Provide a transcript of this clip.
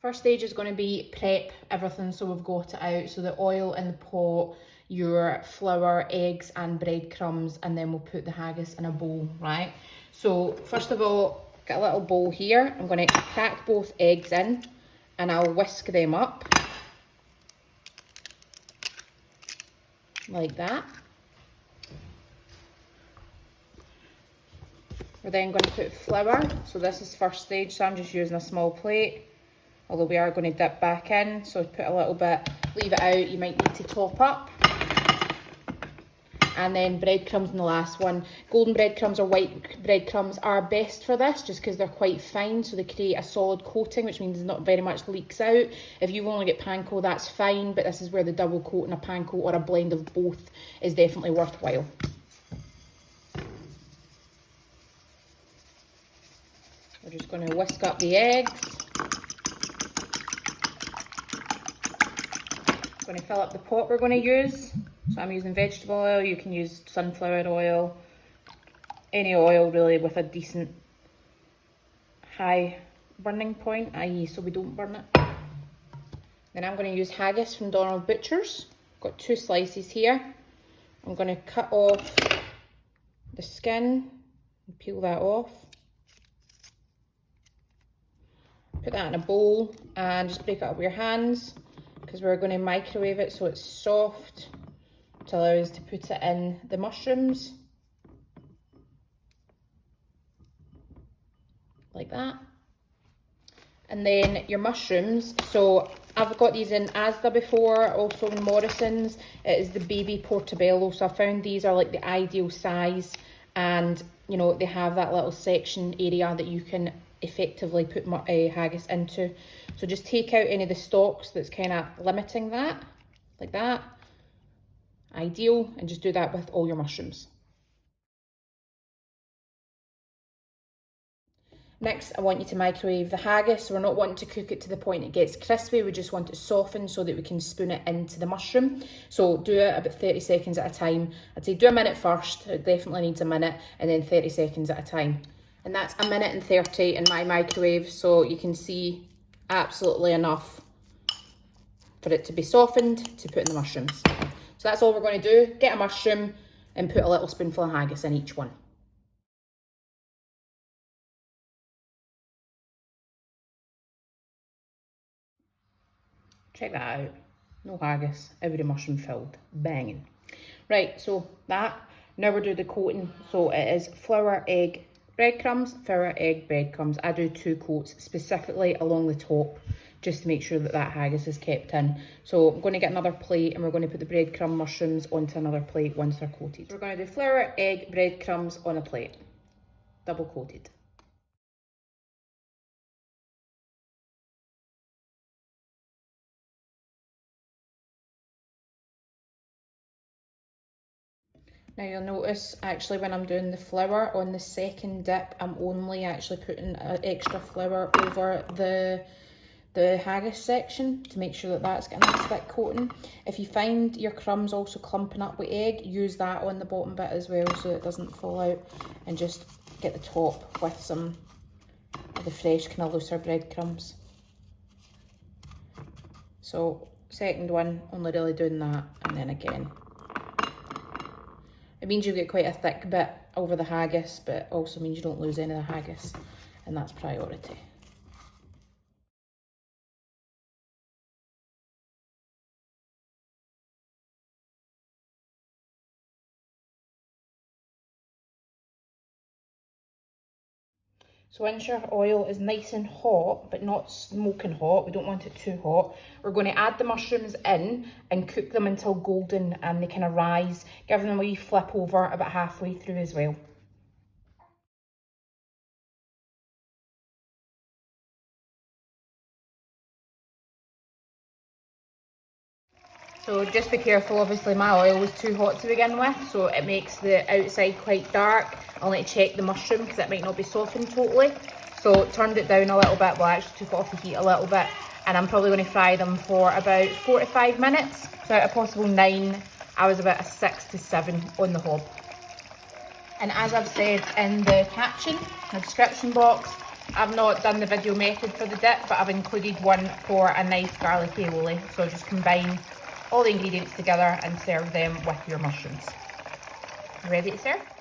First stage is going to be prep everything, so we've got it out. So the oil in the pot, your flour, eggs and breadcrumbs, and then we'll put the haggis in a bowl, right? So first of all, get a little bowl here. I'm going to crack both eggs in and I'll whisk them up like that. We're then going to put flour. So this is first stage, so I'm just using a small plate, although we are going to dip back in. So put a little bit, leave it out, you might need to top up. And then breadcrumbs in the last one. Golden breadcrumbs or white breadcrumbs are best for this, just because they're quite fine, so they create a solid coating, which means not very much leaks out. If you only get panko, that's fine, but this is where the double coat in a panko or a blend of both is definitely worthwhile. We're just going to whisk up the eggs. I'm going to fill up the pot we're going to use. So I'm using vegetable oil, you can use sunflower oil, any oil really with a decent high burning point, i.e. so we don't burn it. Then I'm going to use haggis from Donald Butcher's. Got 2 slices here. I'm going to cut off the skin and peel that off. Put that in a bowl and just break it up with your hands, because we're going to microwave it so it's soft, to allow us to put it in the mushrooms, like that. And then your mushrooms, so I've got these in Asda before, also in Morrison's. It is the baby portobello, so I found these are like the ideal size, and you know, they have that little section area that you can effectively put haggis into. So just take out any of the stalks that's kind of limiting that, like that. Ideal, and just do that with all your mushrooms. Next, I want you to microwave the haggis. So we're not wanting to cook it to the point it gets crispy, we just want it softened so that we can spoon it into the mushroom. So do it about 30 seconds at a time. I'd say do a minute first, it definitely needs a minute, and then 30 seconds at a time. And that's a minute and 30 in my microwave, so you can see absolutely enough for it to be softened to put in the mushrooms. So that's all we're going to do. Get a mushroom and put a little spoonful of haggis in each one. Check that out. No haggis, every mushroom filled. Banging. Right, so that. Now we're doing the coating. So it is flour, egg, breadcrumbs, flour, egg, breadcrumbs. I do 2 coats specifically along the top, just to make sure that that haggis is kept in. So I'm going to get another plate and we're going to put the breadcrumb mushrooms onto another plate once they're coated. So we're going to do flour, egg, breadcrumbs on a plate, double coated. Now you'll notice actually when I'm doing the flour on the second dip, I'm only actually putting extra flour over the haggis section to make sure that that's getting a nice thick coating. If you find your crumbs also clumping up with egg, use that on the bottom bit as well so it doesn't fall out, and just get the top with some of the fresh kind of looser breadcrumbs. So second one, only really doing that, and then again. It means you get quite a thick bit over the haggis, but also means you don't lose any of the haggis, and that's priority. So once your oil is nice and hot, but not smoking hot, we don't want it too hot, we're going to add the mushrooms in and cook them until golden and they kind of rise, giving them a wee flip over about halfway through as well. So just be careful, obviously my oil was too hot to begin with, so it makes the outside quite dark. I'll need to check the mushroom because it might not be softened totally. So turned it down a little bit, well I actually took it off the heat a little bit, and I'm probably going to fry them for about 4 to 5 minutes. So out of possible 9, I was about a 6 to 7 on the hob. And as I've said in the caption, the description box, I've not done the video method for the dip, but I've included one for a nice garlic aioli. So just combine all the ingredients together and serve them with your mushrooms. Ready to serve?